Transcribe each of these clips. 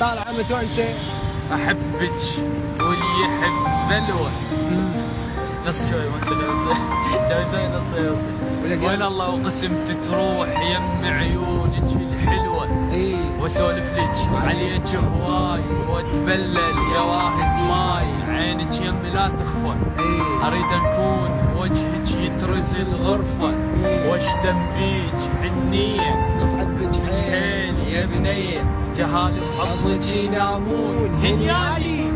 طالعة متونسة. احبك واللي يحب بلوى. نص شوي ما شوي نص. وين الله وقسمت تروح يم عيونك الحلوة. واسولف لك عليك هواي واتبلل يواهز ماي. عينك يم لا تخفى. اريد اكون وجهك يترز الغرفة. واشتم بيك حنية. احبك حيل يا بنية. جهالي بحضنك ينامون هنيالي.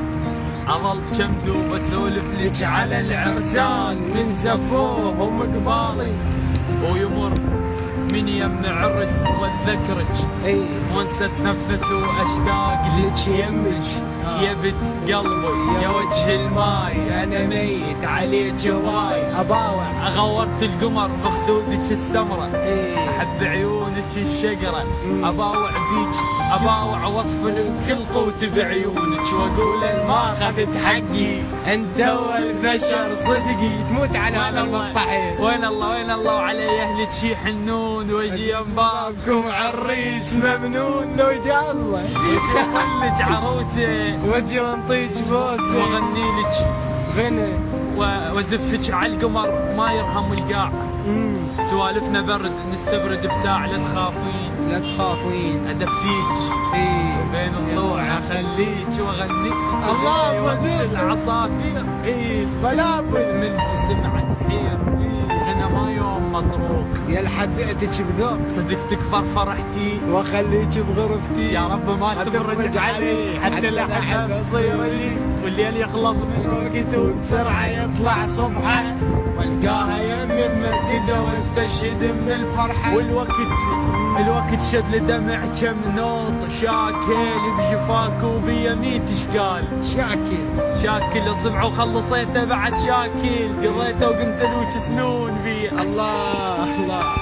اظل كمدوب اسولف لك على العرسان من زفوهم قبالي. ويمر من يم عرس واتذكرك. وانسى اتنفس واشتاق لك يمك. يا بنت قلبي يا وجه الماي. انا ميت عليك هواي. اباوع غورت القمر بخدودك السمرة. احب عيونك الشقرة. اباوع بيك اباوع وصف كل قوت بعيونك. واقول ما اخذت حقي. انت والبشر صدقي تموت على هذا المقطعين. وين الله وعلي اهلك يحنون. واجي بابكم عريس ممنون. لو جاء الله لك عروسه وجه ونطيج بوسه. واغني لك غنى وازفك على القمر ما يرحم القاع. سوالفنا برد نستبرد بساعة. لا تخافين لا تخافين ادفيك. بين الضوء اخليك واغنيك. الله صدق العصافير. بلابل من تسمع تحير. انا ما يوم مطروق. يا لحبيتك بذوق. صدق تكفر فرحتي. واخليك بغرفتي. يا رب ما تفرج علي. حتى الاحباب تصير لي. والليل يخلص من وقته وبسرعه يطلع صبحه. والقاها يمي ممدده واستشهد من الفرحه. الوقت شد لدمع كم نوط. شاكل بجفاك وبيميت اشكال. شاكل اصبع وخلصيته بعد شاكل. قضيته وقمت الوش سنون بيه. الله